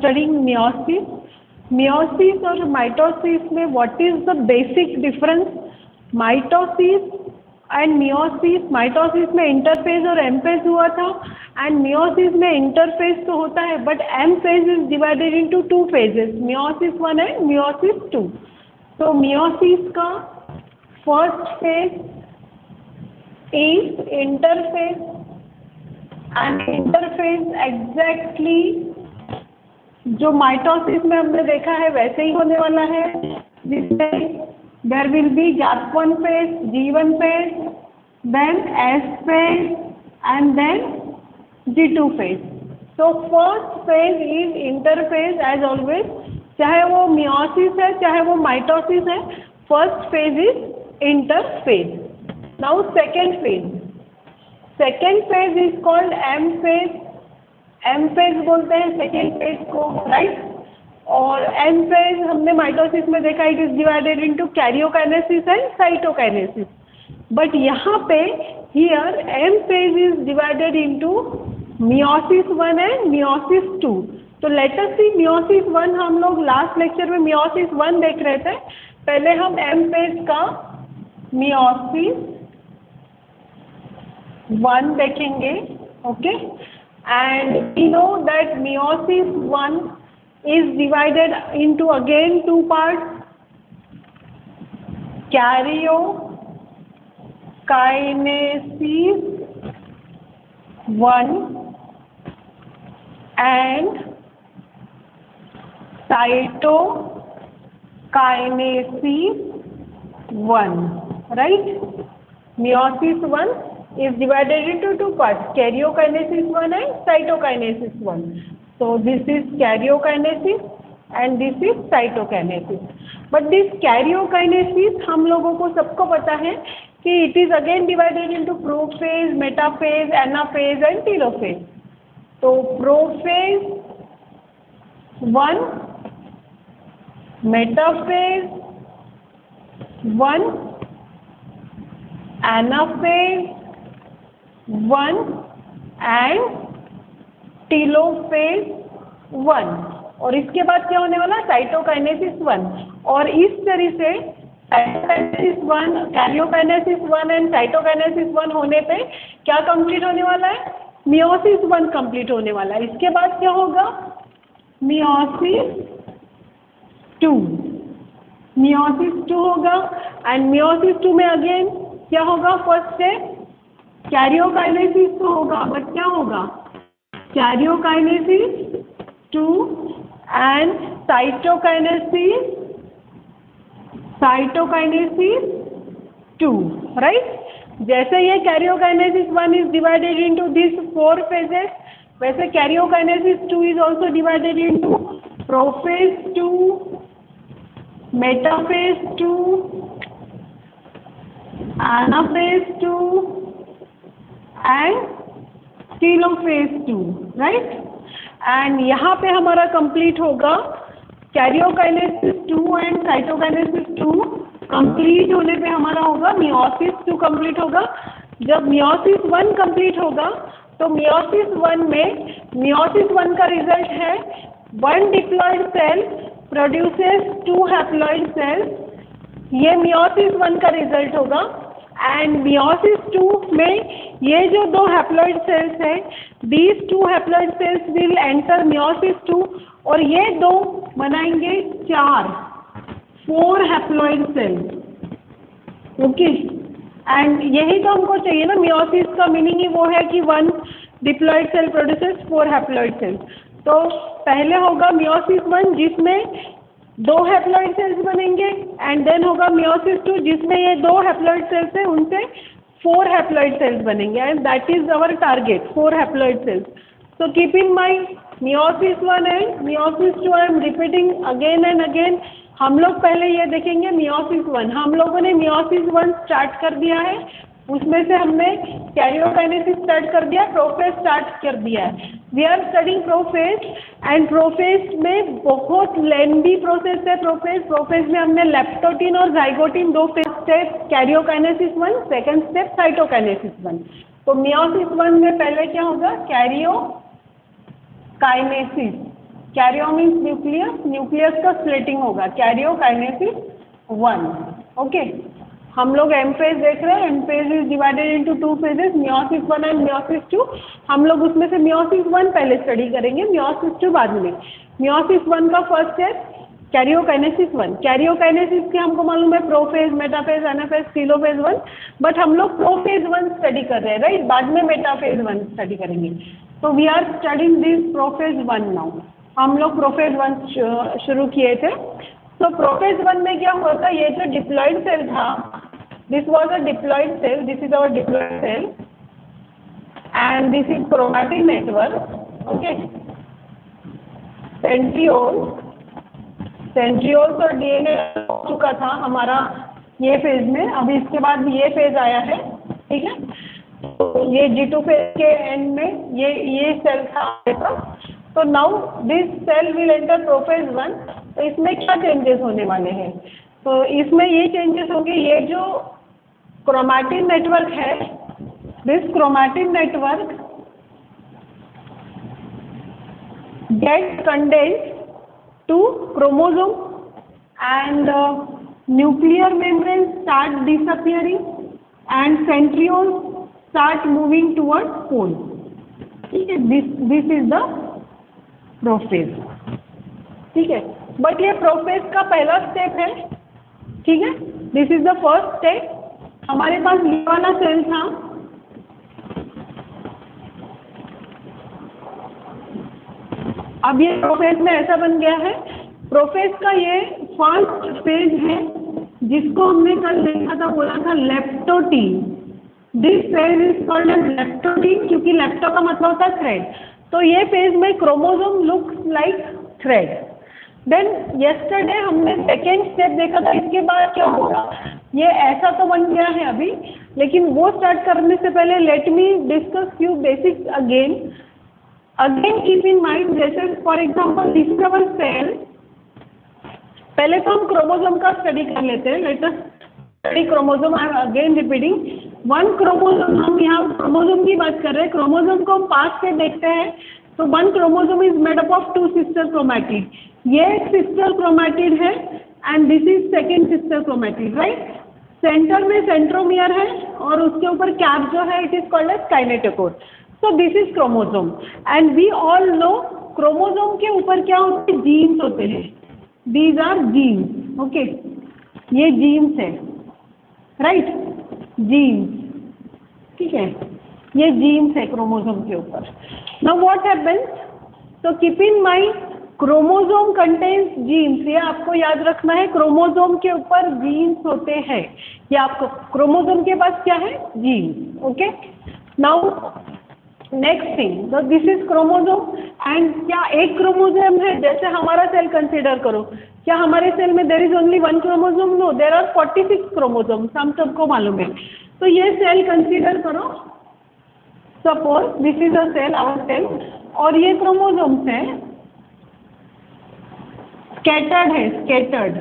studying meiosis. Meiosis और mitosis में what is the basic difference? Mitosis and meiosis, mitosis में interphase और M phase हुआ था and meiosis में interphase तो होता है but M phase is divided into two phases, meiosis 1 and meiosis 2. So meiosis का first phase is interphase and interphase exactly जो माइटोसिस में हमने देखा है वैसे ही होने वाला है, जिसमें there will be gap 1 phase, G1 phase, then S phase and then G2 phase. तो first phase is interphase as always, चाहे वो मियोसिस है चाहे वो माइटोसिस है, first phase is interphase. Now second phase is called M phase. M phase बोलते हैं second phase को, राइट. और M फेज हमने माइटोसिस में देखा, it is divided into karyokinesis and cytokinesis. But यहाँ पे here M phase is divided into meiosis 1 and meiosis 2. तो लेट अस सी मियोसिस 1, हम लोग लास्ट लेक्चर में मियोसिस 1 देख रहे थे. पहले हम M फेज का मियोसिस 1 देखेंगे, okay. And we know that meiosis 1 is divided into again two parts, karyokinesis 1 and cytokinesis 1, right? Meiosis 1 is divided into two parts, karyokinesis 1 and cytokinesis 1. So this is karyokinesis and this is cytokinesis. But this karyokinesis हम लोगों को सबको पता है कि it is again divided into prophase, metaphase, anaphase and telophase. तो prophase 1, metaphase 1, anaphase 1 and telophase 1. और इसके बाद क्या होने वाला, साइटोकाइनेसिस 1. और इस तरह से साइटोकाइनेसिस 1, कैरियोकाइनेसिस 1 एंड साइटोकाइनेसिस 1 होने पे क्या कंप्लीट होने वाला है, मियोसिस 1 कंप्लीट होने वाला है. इसके बाद क्या होगा, मियोसिस 2 होगा. एंड मियोसिस 2 में अगेन क्या होगा, फर्स्ट है कैरियोकाइनेसिस तो होगा, बट क्या होगा, कैरियोकाइनेसिस 2 एंड साइटोकाइनेसिस 2, राइट. जैसे ये karyokinesis 1 is divided into this 4 phases, वैसे karyokinesis 2 is also divided into prophase 2, metaphase 2, anaphase 2 and telophase 2, right. And यहाँ पे हमारा कंप्लीट होगा कैरियोकाइनेसिस 2 एंड साइटोकाइनेसिस 2 कंप्लीट होने पे हमारा होगा मियोसिस 2 कंप्लीट होगा. जब मियोसिस 1 कंप्लीट होगा तो मियोसिस 1 में मियोसिस 1 का रिजल्ट है 1 diploid cell produces 2 haploid cells. ये मियोसिस 1 का रिजल्ट होगा. एंड मियोसिस 2 में ये जो 2 हैप्लॉइड सेल्स हैं, these 2 haploid sales will enter meiosis 2 और ये 2 बनाएंगे 4 हैप्लॉइड सेल्स, ओके. एंड यही तो हमको चाहिए ना, मियोसिस का मीनिंग ही वो है कि 1 diploid cell produces 4 haploid cells. तो पहले होगा मियोसिस 1 जिसमें 2 हैप्लॉइड सेल्स बनेंगे एंड देन होगा मियोसिस 2 जिसमें ये 2 हैप्लॉइड सेल्स हैं उनसे 4 हैप्लॉइड सेल्स बनेंगे and that is our target, 4 haploid cells. So keep in mind meiosis 1 and meiosis 2 I am repeating again and again. हम लोग पहले ये देखेंगे मियोसिस 1. हम लोगों ने मियोसिस 1 स्टार्ट कर दिया है, उसमें से हमने कैरियोकाइनेसिस स्टार्ट कर दिया, प्रोफेज स्टार्ट कर दिया है. We are studying prophase and prophase में बहुत लेंदी प्रोसेस है. प्रोफेज में हमने लेप्टोटीन और zygotene 2 step, karyokinesis 1, second step cytokinesis 1. तो मियोसिस 1 में पहले क्या होगा, karyokinesis, karyo means nucleus, nucleus का स्प्लिटिंग होगा, कैरियोकाइनेसिस 1। ओके, हम लोग एम फेज देख रहे हैं, M phase is divided into 2 phases, meiosis 1 and meiosis 2। हम लोग उसमें से मियोसिस 1 पहले स्टडी करेंगे, मियोसिस 2 बाद में। मियोसिस 1 का फर्स्ट है कैरियोकाइनेसिस 1। कैरियोकाइनेसिस के हमको मालूम है prophase, metaphase, anaphase, telophase 1, but हम लोग प्रोफेज 1 स्टडी कर रहे हैं, राइट? बाद में मेटाफेज 1 स्टडी करेंगे। तो we are studying this prophase 1 now. हम लोग प्रोफेज 1 शुरू किए थे। तो प्रोफेज 1 में क्या हुआ था, ये जो डिप्लॉइड सेल था, this was a diploid cell, this is our diploid cell and this is chromatin network. Okay, centrioles और डीएनए हो चुका था हमारा ये फेज में, अभी इसके बाद ये फेज आया है, ठीक है? तो ये G2 फेज के एंड में ये सेल था आपका। तो now this cell will enter prophase 1। तो इसमें क्या चेंजेस होने वाले हैं? तो इसमें ये चेंजेस होंगे, ये जो क्रोमैटिन नेटवर्क है, this chromatin network get condensed to chromosome and nuclear membranes start disappearing and centrioles start moving towards pole. ठीक है, this is the प्रोफेज, ठीक है? बट ये प्रोफेज का पहला स्टेप है, ठीक है? This is the first step. हमारे पास ये वाला सेल था, अब ये प्रोफेज में ऐसा बन गया है। प्रोफेज का ये फर्स्ट फेज है, जिसको हमने कल देखा था, बोला था leptotene. This phase is called as leptotene, क्योंकि लेप्टो का मतलब होता है थ्रेड। तो ये फेज में chromosome looks like thread. Then yesterday हमने सेकेंड स्टेप देखा था, इसके बाद क्या होगा, ये ऐसा तो बन गया है अभी, लेकिन वो स्टार्ट करने से पहले let me discuss few basics again keep in mind. जैसे for example this is our cell. पहले तो हम क्रोमोसोम का स्टडी कर लेते हैं। Let us study chromosome. I am again repeating, one chromosome, हम यहाँ क्रोमोसोम की बात कर रहे हैं। क्रोमोसोम को हम पास से देखते हैं, तो one chromosome is made up of 2 sister chromatid. ये एक सिस्टर क्रोमैटिड है and this is second sister chromatid, right? Centre में सेंट्रोमियर है और उसके ऊपर कैप जो है it is called as kinetochore. So this is chromosome and we all know chromosome के ऊपर क्या होते हैं, जीन्स होते हैं। These are genes, okay? ये जीन्स है, राइट? जीन्स, ठीक है? ये जीन्स है क्रोमोसोम के ऊपर। Now what happens? So keep in mind chromosome contains genes. ये आपको याद रखना है, क्रोमोसोम के ऊपर जीन्स होते हैं। ये आपको क्रोमोसोम के पास क्या है, genes, okay? Now next thing, तो दिस इज क्रोमोसोम एंड क्या एक क्रोमोसोम है? जैसे हमारा सेल कंसीडर करो, क्या हमारे सेल में there is only 1 chromosome? No, there are 46 chromosomes, हम सबको मालूम है। तो ये सेल कंसीडर करो, suppose this is a cell, our cell, और ये क्रोमोसोम्स है, स्कैटर्ड है, स्कैटर्ड।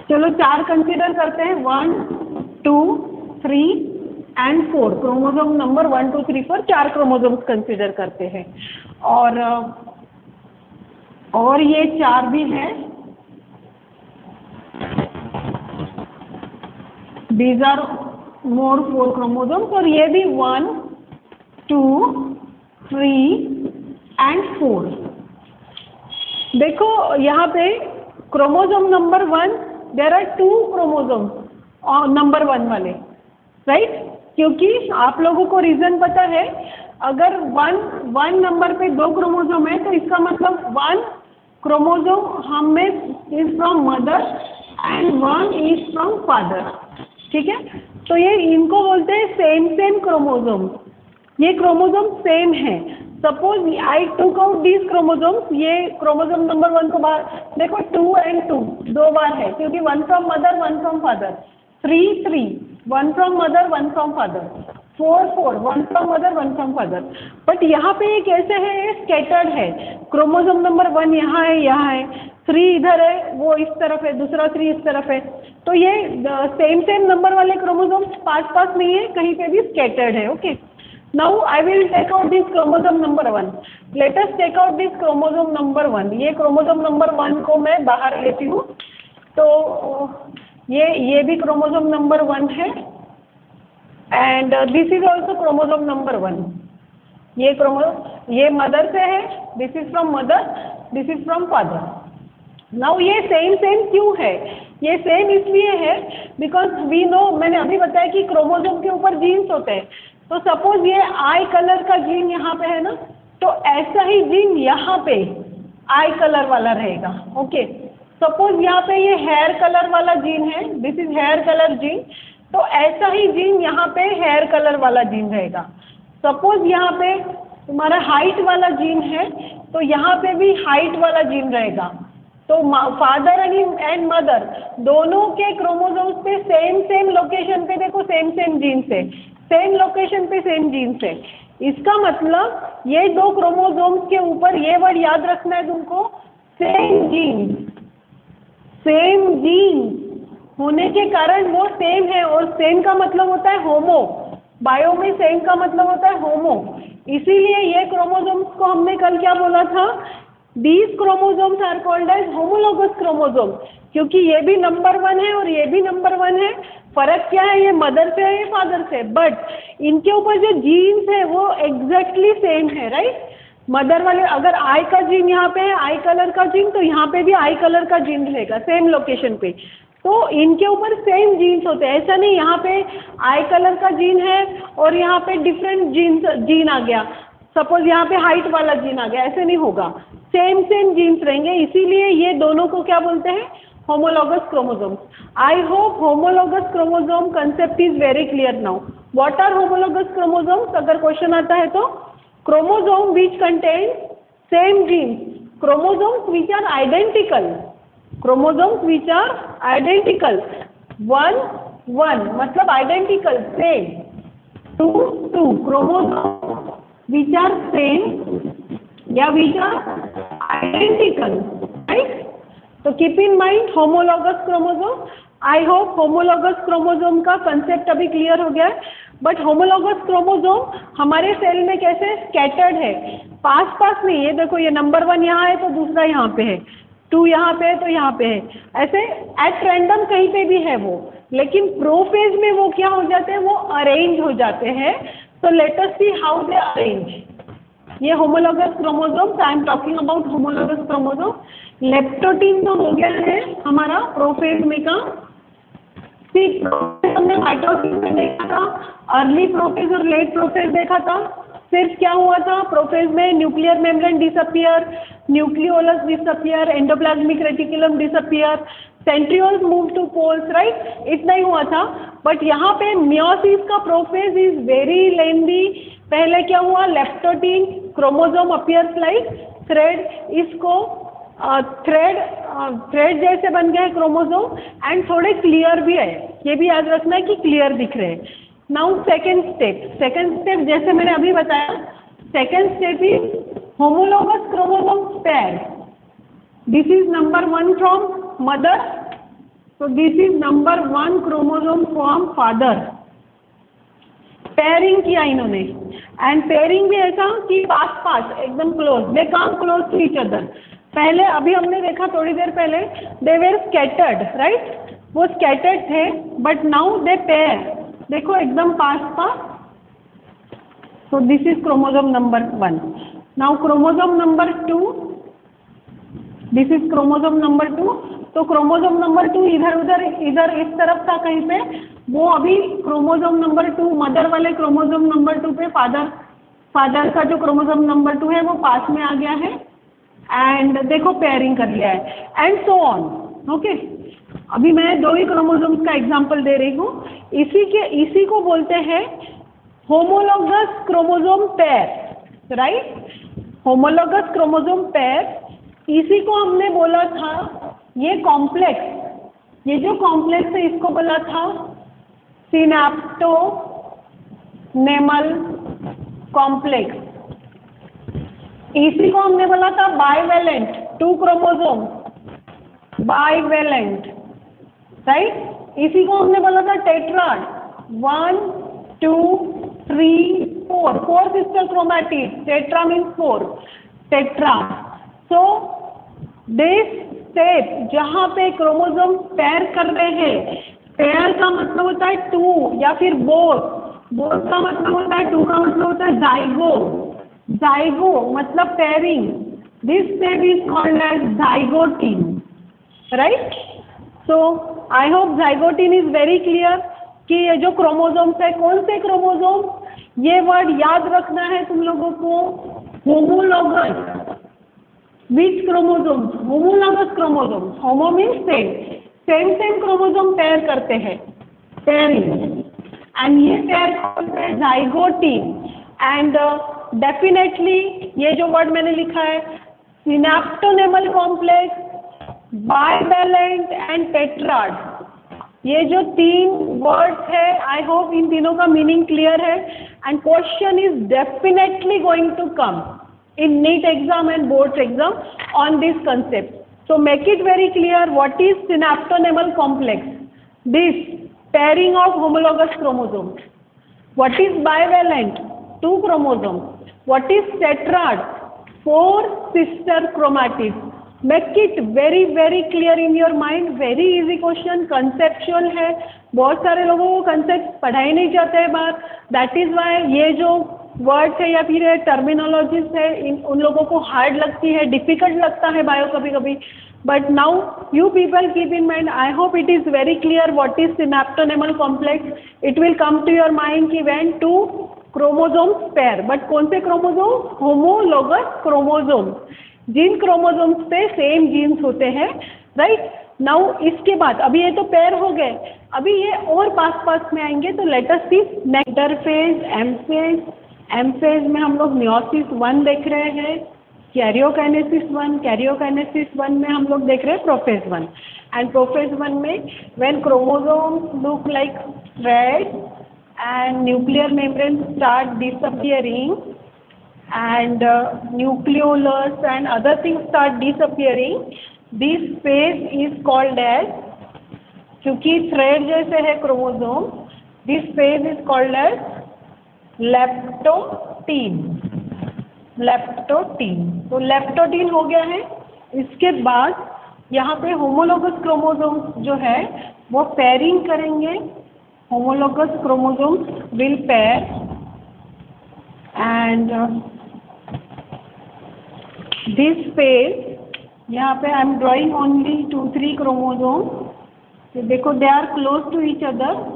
चलो 4 कंसीडर करते हैं, 1 2 3 and 4। Chromosome number 1 2 3 4, 4 chromosomes consider करते हैं। और ये 4 भी है, दीज आर मोर 4 क्रोमोसोम्स। और ये भी 1 2 3 एंड 4। देखो यहाँ पे chromosome number 1, there are 2 chromosomes number 1 वाले, राइट? क्योंकि आप लोगों को रीजन पता है, अगर 1 नंबर पे 2 क्रोमोसोम है तो इसका मतलब 1 क्रोमोसोम हमें is from mother and 1 is from father, ठीक है? तो ये इनको बोलते हैं सेम क्रोमोसोम। ये क्रोमोसोम सेम है। Suppose I took out these chromosomes, ये क्रोमोसोम नंबर 1 को बाहर देखो, 2 and 2 2 बार है, क्योंकि 1 from mother 1 from father, 3 3 1 from mother 1 from father, 4 4 1 from mother 1 from father. But यहाँ पे ये कैसे है, ये स्कैटर्ड है। क्रोमोसोम नंबर 1 यहाँ है, 3 इधर है, वो इस तरफ है, दूसरा 3 इस तरफ है। तो ये सेम नंबर वाले क्रोमोसोम्स पास नहीं है, कहीं पे भी स्कैटर्ड है, okay? Now I will take out this chromosome number 1. Let us take out this chromosome number 1. ये chromosome number 1 को मैं बाहर लेती हूँ. तो ये भी chromosome number 1 है. And this is also chromosome number 1. ये mother से है. This is from mother. This is from father. Now ये same क्यों है? ये सेम इसलिए है बिकॉज वी नो, मैंने अभी बताया कि क्रोमोसोम के ऊपर जीन्स होते हैं. तो सपोज ये आई कलर का जीन यहाँ पे है ना, तो ऐसा ही जीन यहाँ पे आई कलर वाला रहेगा. ओके, सपोज यहाँ पे ये हेयर कलर वाला जीन है, this is here colour gene, तो ऐसा ही जीन यहाँ पे हेयर कलर वाला जीन रहेगा. सपोज यहाँ पे तुम्हारा हाइट वाला जीन है, तो यहाँ पे भी हाइट वाला जीन रहेगा. तो फादर एंड मदर दोनों के क्रोमोसोम्स पे सेम लोकेशन पे देखो सेम जीन्स है, सेम लोकेशन पे सेम जीन्स है. इसका मतलब ये दो क्रोमोसोम्स के ऊपर ये वर्ड याद रखना है तुमको, सेम जीन्स होने के कारण वो सेम है. और सेम का मतलब होता है होमो, बायो में सेम का मतलब होता है होमो. इसीलिए ये क्रोमोसोम्स को हमने कल क्या बोला था, These chromosomes are called as homologous chromosomes, क्योंकि ये भी नंबर 1 है और ये भी नंबर 1 है. फर्क क्या है, ये मदर से है, ये फादर से, बट इनके ऊपर जो जीन्स है वो एग्जैक्टली सेम है. राइट, मदर वाले अगर आई का जीन यहाँ पे है, आई कलर का जीन, तो यहाँ पे भी आई कलर का जीन रहेगा सेम लोकेशन पे. तो इनके ऊपर सेम जीन्स होते हैं. ऐसा नहीं यहाँ पे आई कलर का जीन है और यहाँ पे डिफरेंट जीन आ गया, सपोज यहाँ पे हाइट वाला जीन आ गया, ऐसे नहीं होगा. सेम जीन्स रहेंगे. इसीलिए ये दोनों को क्या बोलते हैं, homologous chromosomes. I hope homologous chromosome concept is very clear now. What are homologous chromosomes? अगर क्वेश्चन आता है तो chromosome which contain same genes, chromosomes which are identical, chromosomes which are identical. 1 मतलब identical, same. 2 chromosome which are same या which are identical. Right, तो keep in mind homologous chromosome. I hope homologous chromosome का concept अभी clear हो गया है. But homologous chromosome हमारे cell में कैसे स्कैटर्ड है, पास नहीं. ये देखो, ये नंबर 1 यहाँ है तो दूसरा यहाँ पे है, 2 यहाँ पे है तो यहाँ पे है, ऐसे एट रैंडम कहीं पे भी है वो. लेकिन प्रोफेज में वो क्या हो जाते हैं, वो अरेंज हो जाते हैं. तो let us see how they arrange. ये homologous chromosomes, I am talking about homologous chromosome. Leptotene तो हो गया है हमारा प्रोफेज में का. हमने माइटोसिस में देखा था, अर्ली प्रोफेज और लेट प्रोफेज देखा था. सिर्फ क्या हुआ था, प्रोफेज में nuclear membrane disappear, nucleolus disappear, endoplasmic reticulum disappear, centrioles move to poles. Right, इतना ही हुआ था. बट यहाँ पे मियोसिस का प्रोफेज इज वेरी लेंदी. पहले क्या हुआ, leptotene chromosome appears like thread. इसको थ्रेड जैसे बन गए क्रोमोसोम एंड थोड़े क्लियर भी है. ये भी याद रखना है कि क्लियर दिख रहे हैं. नाउ सेकेंड स्टेप जैसे मैंने अभी बताया, second step is homologous chromosome pair. This is number 1 from mother, so this is number 1 chromosome from father. Pairing किया इन्होंने, एंड पेयरिंग भी ऐसा कि पास एकदम close, they come close to each other. पहले अभी हमने देखा थोड़ी देर पहले, दे वेर स्कैटर्ड. राइट, वो स्कैटर्ड थे, बट नाउ दे पेयर. देखो एकदम पास. So this is chromosome number 1. Now chromosome number 2, this is chromosome number 2. तो क्रोमोसोम नंबर 2 इधर इस तरफ था कहीं पे, वो अभी क्रोमोसोम नंबर 2 मदर वाले क्रोमोसोम नंबर 2 पे फादर का जो क्रोमोसोम नंबर 2 है वो पास में आ गया है. एंड देखो पेयरिंग कर लिया है, एंड सो ऑन. ओके, अभी मैं 2 ही क्रोमोसोम्स का एग्जांपल दे रही हूँ. इसी को बोलते हैं homologous chromosome pair. Right, homologous chromosome pair. इसी को हमने बोला था, ये कॉम्प्लेक्स, ये जो कॉम्प्लेक्स है इसको बोला था सिनेप्टो नेमल कॉम्प्लेक्स. इसी को हमने बोला था बाइवेलेंट, 2 क्रोमोसोम बाइवेलेंट. राइट, इसी को हमने बोला था tetrad, 1 2 3 4. four sister chromatids. Tetra means four. Tetra. So this step जहाँ पे क्रोमोसोम पेयर कर रहे हैं, पेयर का मतलब होता है टू या फिर बोथ, बोथ का मतलब होता है टू, का मतलब होता है जाइगो, जाइगो मतलब pairing. This step is called as zygotene, right. So I hope zygotene is very clear कि ये जो क्रोमोसोम्स है, कौन से क्रोमोसोम, ये वर्ड याद रखना है तुम लोगों को. Homologous. Which chromosomes? Homologous chromosomes. Homo means same, same same chromosome pair करते हैं, पेयरिंग. एंड ये पेयर कॉल्ड है जाइगोटीन. एंड डेफिनेटली ये जो वर्ड मैंने लिखा है, synaptonemal complex, bivalent and tetrad, ये जो तीन वर्ड्स है, आई होप इन तीनों का मीनिंग क्लियर है. And question is definitely going to come in NEET exam and board exam on this concept. So make it very clear, what is synaptonemal complex? This pairing of homologous chromosomes. What is bivalent? 2 chromosomes. What is tetrad? 4 sister chromatids. Make it very very clear in your mind. Very easy question, conceptual है. बहुत सारे लोगों को concept पढ़ाए नहीं जाते हैं बाहर. That is why ये जो वर्ड्स है या फिर टर्मिनोलॉजीज है, उन लोगों को हार्ड लगती है, डिफिकल्ट लगता है बायो कभी कभी. But now you people keep in mind, I hope it is very clear what is synaptonemal complex. It will come to your mind कि when two chromosomes pair. But कौन से chromosomes? Homologous chromosomes. जिन chromosomes पे same genes होते हैं, right. Now इसके बाद अभी ये तो पेयर हो गए, अभी ये और पास पास में आएंगे. तो let us see next. Interphase, M phase. M phase में हम लोग मियोसिस 1 देख रहे हैं, कैरियोकाइनेसिस 1, कैरियोकाइनेसिस 1 में हम लोग देख रहे हैं प्रोफेज 1. एंड प्रोफेज 1 में when chromosomes look like thread and nuclear membrane start disappearing and nucleolus and other things start disappearing, this phase is called as, क्योंकि थ्रेड जैसे है chromosome, this phase is called as leptotene. Leptotene. तो leptotene हो गया है. इसके बाद यहाँ पे होमोलॉगस क्रोमोसोम्स जो है वो पेयरिंग करेंगे. Homologous chromosomes will pair and this phase, यहाँ पे I am drawing only 2-3 chromosomes. देखो they are close to each other.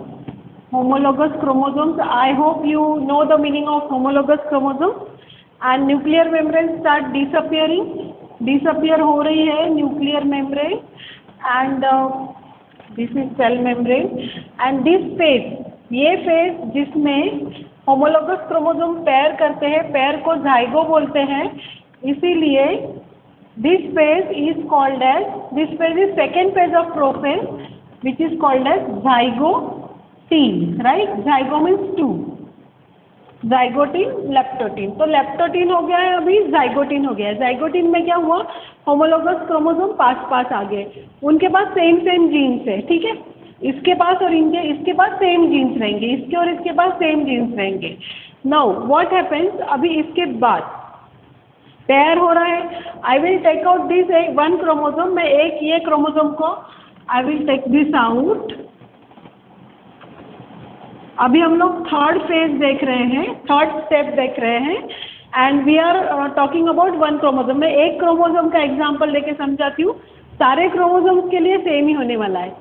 Homologous chromosomes. I hope you know the meaning of homologous chromosomes. And nuclear membrane start disappearing. Disappear हो रही है nuclear membrane. And this is cell membrane. And this phase, ये phase जिसमें homologous chromosome pair करते हैं, pair को zygo बोलते हैं. इसीलिए this phase is called as, this phase is second phase of prophase, which is called as zygote. Right. Zygote means 2. Zygotene, leptotene. तो leptotene हो गया है, अभी जाइगोटीन हो गया है. जाइगोटीन में क्या हुआ? होमोलॉगस क्रोमोसोम पास पास आ गए, उनके पास सेम सेम जीन्स है, ठीक है. इसके पास और इनके, इसके पास सेम जीन्स रहेंगे, इसके और इसके पास सेम जीन्स रहेंगे. नाउ व्हाट हैपेंस, अभी इसके बाद पेयर हो रहा है. I will take out this 1 chromosome. मैं एक ये क्रोमोसोम को I will take this out. अभी हम लोग थर्ड फेज देख रहे हैं, थर्ड स्टेप देख रहे हैं. And we are talking about 1 chromosome. मैं एक क्रोमोसोम का एग्जांपल लेके समझाती हूँ. सारे क्रोमोसोम्स के लिए सेम ही होने वाला है.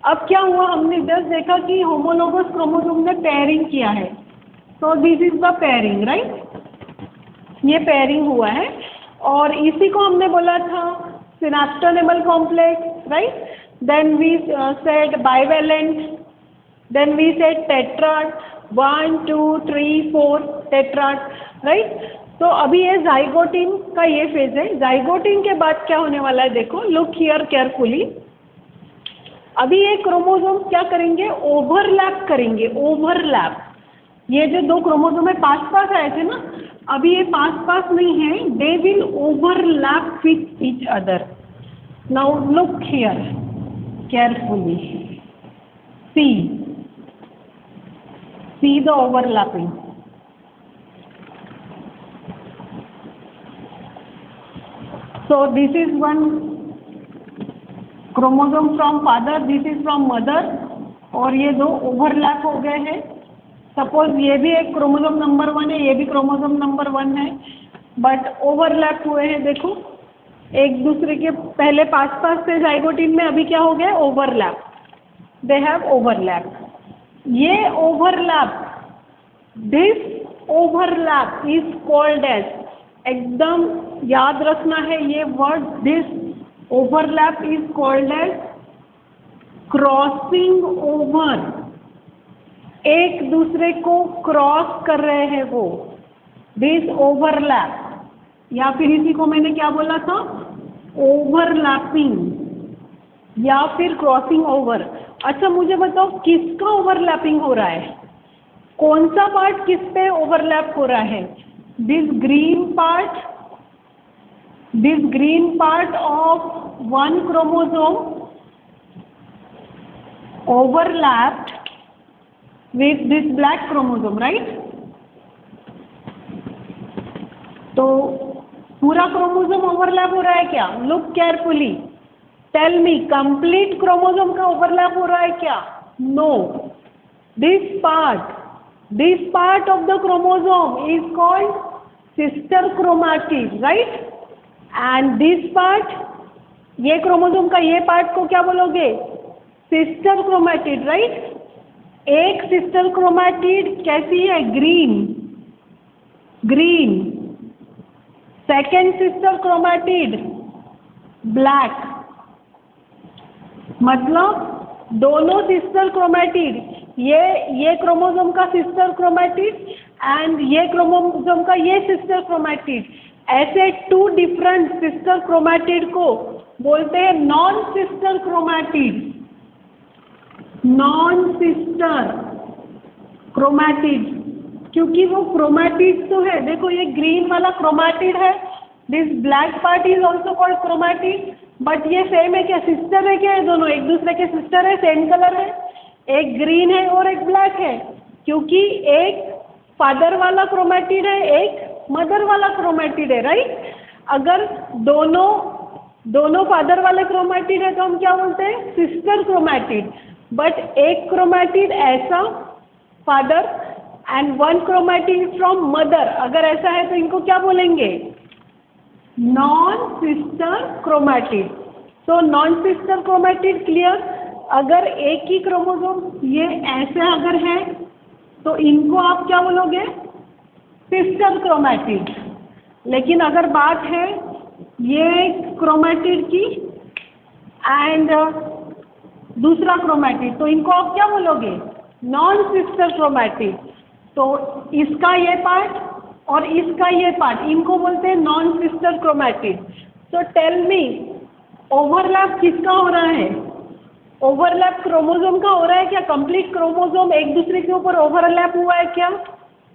अब क्या हुआ, हमने जस्ट देखा कि होमोलॉगस क्रोमोसोम ने पेयरिंग किया है. So this is the pairing, right. ये पेयरिंग हुआ है और इसी को हमने बोला था synaptonemal complex, right. Then we said bivalent. Then we said tetrad, 1, 2, 3, 4 tetrad, right? तो अभी ये जाइगोटीन का ये फेज है. जाइगोटीन के बाद क्या होने वाला है, देखो, लुक हियर केयरफुली. अभी ये क्रोमोसोम क्या करेंगे, ओवरलैप करेंगे. ओवरलैप, ये जो 2 क्रोमोसोम है पास पास आए थे ना, अभी ये पास पास नहीं है. They will overlap with each other. Now look here carefully. See the overlapping. So this is one chromosome from father, this is from mother, और ये दो ओवरलैप हो गए हैं। सपोज ये भी एक क्रोमोसोम नंबर 1 है, ये भी क्रोमोसोम नंबर 1 है, बट ओवरलैप हुए हैं। देखो एक दूसरे के पहले पास से जाइगोटिन में, अभी क्या हो गया? Overlap, they have overlap. ये overlap, this overlap is called as, एकदम याद रखना है ये word, this overlap is called as crossing over। एक दूसरे को क्रॉस कर रहे हैं वो, दिस ओवरलैप, या फिर इसी को मैंने क्या बोला था? ओवरलैपिंग या फिर क्रॉसिंग ओवर। अच्छा मुझे बताओ किसका ओवरलैपिंग हो रहा है? कौन सा पार्ट किस पे ओवरलैप हो रहा है? This green part of one chromosome overlapped with this black chromosome, right? तो पूरा क्रोमोसोम ओवरलैप हो रहा है क्या? Look carefully, tell me, complete chromosome का ओवरलैप हो रहा है क्या? No, this part of the chromosome is called sister chromatid, right? And this part, ये क्रोमोसोम का ये पार्ट को क्या बोलोगे? Sister chromatid, right? एक सिस्टर क्रोमैटिड कैसी है? Green. Second sister chromatid black. मतलब दोनों सिस्टर क्रोमैटिड, ये क्रोमोसोम का सिस्टर क्रोमैटिड एंड ये क्रोमोसोम का ये सिस्टर क्रोमैटिड, ऐसे टू डिफरेंट सिस्टर क्रोमैटिड को बोलते हैं non sister chromatid. Non sister chromatid, क्योंकि वो क्रोमैटिड तो है। देखो ये ग्रीन वाला क्रोमैटिड है, this black part is also called chromatid, but ये सेम है क्या? सिस्टर है क्या? ये दोनों एक दूसरे के सिस्टर है, सेम कलर है, एक ग्रीन है और एक ब्लैक है, क्योंकि एक फादर वाला क्रोमैटिड है, एक मदर वाला क्रोमैटिड है, राइट? अगर दोनों फादर वाले क्रोमैटिड है तो हम क्या बोलते हैं? Sister chromatid. बट एक क्रोमैटिड ऐसा father and one chromatid from mother, अगर ऐसा है तो इनको क्या बोलेंगे? Non sister chromatid. So non sister chromatid clear? अगर एक ही क्रोमोसोम ये ऐसे अगर है तो इनको आप क्या बोलोगे? Sister chromatid. लेकिन अगर बात है ये क्रोमैटिड की एंड दूसरा क्रोमैटिड, तो इनको आप क्या बोलोगे? Non sister chromatid. तो इसका ये पार्ट और इसका ये पार्ट, इनको बोलते हैं non sister chromatid. So tell me, overlap किसका हो रहा है? ओवरलैप क्रोमोसोम का हो रहा है क्या? कंप्लीट क्रोमोसोम एक दूसरे के ऊपर ओवरलैप हुआ है क्या?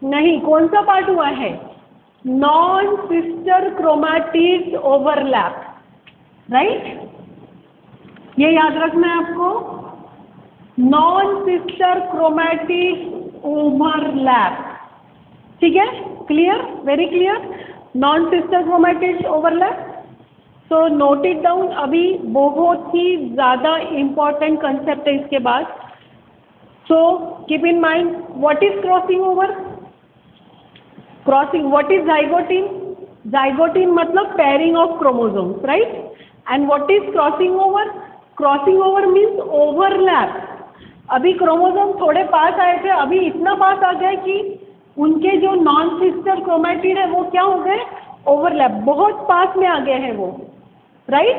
नहीं। कौन सा पार्ट हुआ है? Non sister chromatid overlap, right? ये याद रखना है आपको, नॉन सिस्टर क्रोमैटिड ओवरलैप। ठीक है? Clear? Very clear? Non sister chromatid overlap. So note it down. अभी बहुत ही ज़्यादा इम्पॉर्टेंट कंसेप्ट है इसके बाद। So keep in mind, what is crossing over? Crossing, what is zygotene? Zygotene मतलब pairing of chromosomes, right? And what is crossing over? Crossing over means overlap. अभी chromosome थोड़े पास आए थे, अभी इतना पास आ गया कि उनके जो नॉन सिस्टर क्रोमैटिड है वो क्या हो गए? ओवरलैप, बहुत पास में आ गए हैं वो, राइट?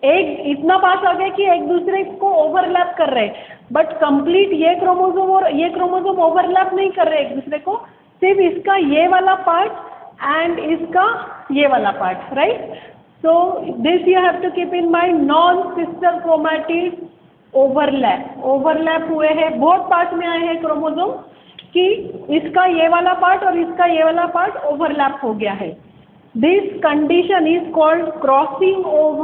एक इतना पास आ गया कि एक दूसरे को ओवरलैप कर रहे हैं, बट कंप्लीट ये क्रोमोसोम और ये क्रोमोसोम ओवरलैप नहीं कर रहे एक दूसरे को, सिर्फ इसका ये वाला पार्ट एंड इसका ये वाला part, right? So this you have to keep in mind, non sister chromatid overlap हुए हैं, बहुत पास में आए हैं क्रोमोसोम कि इसका ये वाला पार्ट और इसका ये वाला पार्ट ओवरलैप हो गया है। This condition is called crossing over.